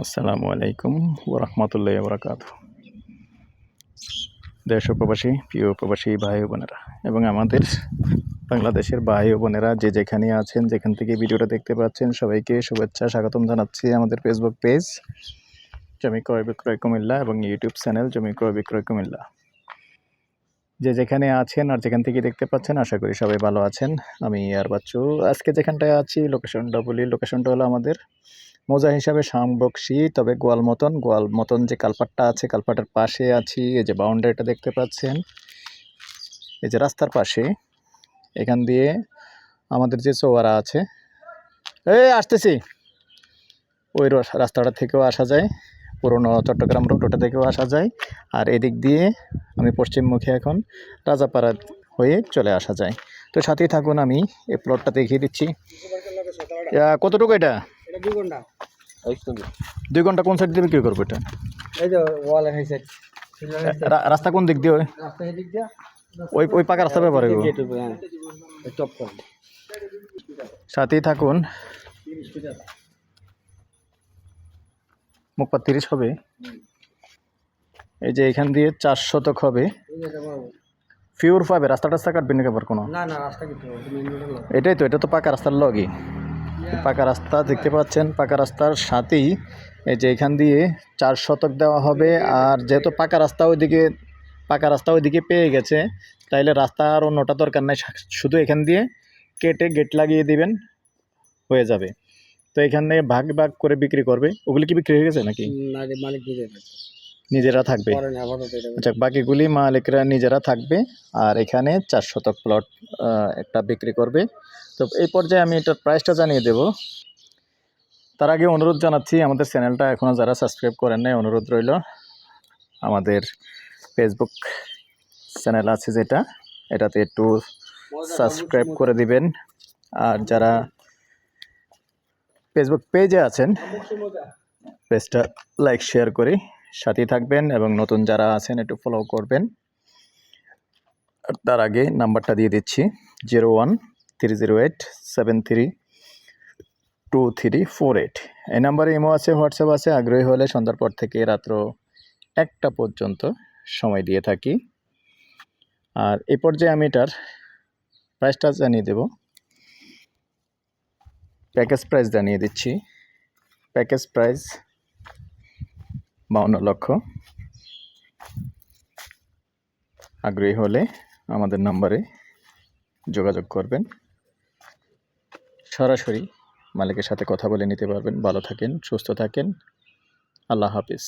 আসসালামু আলাইকুম ওয়া রাহমাতুল্লাহি ওয়া বারাকাতুহু। দেশ ও প্রবাসী প্রিয় প্রবাসী ভাই ও বোনেরা এবং আমাদের বাংলাদেশের ভাই ও বোনেরা যে যেখানে আছেন, যেখান থেকে ভিডিওটা দেখতে পাচ্ছেন, সবাইকে শুভেচ্ছা স্বাগতম জানাচ্ছি আমাদের ফেসবুক পেজ জমি ক্রয় বিক্রয় কুমিল্লা এবং ইউটিউব চ্যানেল জমি ক্রয় বিক্রয় কুমিল্লা। যে যেখানে আছেন আর যেখান থেকে দেখতে পাচ্ছেন, আশা করি সবাই ভালো আছেন। আমি আর বাচ্চু আজকে যেখানটায় আছি, লোকেশনটা বলি। লোকেশনটা হলো আমাদের মৌজা হিসাবে শামবকশি, তবে গোয়াল মতন যে কালপাটটা আছে, কালপাটের পাশে আছি। এই যে বাউন্ডারিটা দেখতে পাচ্ছেন, এই যে রাস্তার পাশে, এখান দিয়ে আমাদের যে চৌয়ারা আছে, আসতেছি, ওই রাস্তাটা থেকেও আসা যায়, পুরনো চট্টগ্রাম রোড ওটা থেকেও আসা যায়। আর এদিক দিয়ে আমি পশ্চিমমুখী এখন রাজাপাড়া হয়ে চলে আসা যায়। তো সাথেই থাকুন, আমি এই প্লটটা দেখিয়ে দিচ্ছি। কতটুকু এটা? 2 ঘন্টা কোন সাইড দিয়ে বিক্রি করবো এটা? রাস্তা কোন দিক দিয়ে? ওই পাকা রাস্তা ব্যাপারে সাথেই থাকুন। মুখপাত 30 হবে। এই যে এখান দিয়ে 4 শতক হবে, ফিউর পাবে। রাস্তা টাস্তা কাটবেন নাকি আবার কোনো? এটাই তো, এটা তো পাকা রাস্তার লগই। পাকা রাস্তা দেখতে পাচ্ছেন, পাকা রাস্তার সাথেই এই যে এখান দিয়ে 4 শতক দেওয়া হবে। আর যেহেতু পাকা রাস্তা ওইদিকে পেয়ে গেছে, তাইলে রাস্তা আর অন্যটা দরকার নাই, শুধু এখান দিয়ে কেটে গেট লাগিয়ে দিবেন, হয়ে যাবে। তো এখানে ভাগ ভাগ করে বিক্রি করবে। ওগুলি কি বিক্রি হয়ে গেছে নাকি? নিজেরা থাকবে। আচ্ছা, বাকিগুলি মালিকরা নিজেরা থাকবে। আর এখানে 4 শতক প্লট একটা বিক্রি করবে। তো এই পর্যায়ে আমি এটার প্রাইসটা জানিয়ে দেব। তার আগে অনুরোধ জানাচ্ছি, আমাদের চ্যানেলটা এখনও যারা সাবস্ক্রাইব করেন নাই, অনুরোধ রইল, আমাদের ফেসবুক চ্যানেল আছে যেটা, এটাতে একটু সাবস্ক্রাইব করে দিবেন। আর যারা ফেসবুক পেজে আছেন, পেজটা লাইক শেয়ার করে সাথেই থাকবেন এবং নতুন যারা আছেন একটু ফলো করবেন। তার আগে নাম্বারটা দিয়ে দিচ্ছি, 013087323348। এই নাম্বারে ইমো আছে, হোয়াটসঅ্যাপ আছে। আগ্রহী হলে সন্ধ্যার পর থেকে রাত্র 1টা পর্যন্ত সময় দিয়ে থাকি। আর এই পর্যায়ে আমি এটার প্রাইসটা জানিয়ে দেব। প্যাকেজ প্রাইস জানিয়ে দিচ্ছি। প্যাকেজ প্রাইস 52 লক্ষ। আগ্রহী হলে আমাদের নাম্বারে যোগাযোগ করবেন, সরাসরি মালিকের সাথে কথা বলে নিতে পারবেন। ভালো থাকেন, সুস্থ থাকেন, আল্লাহ হাফিজ।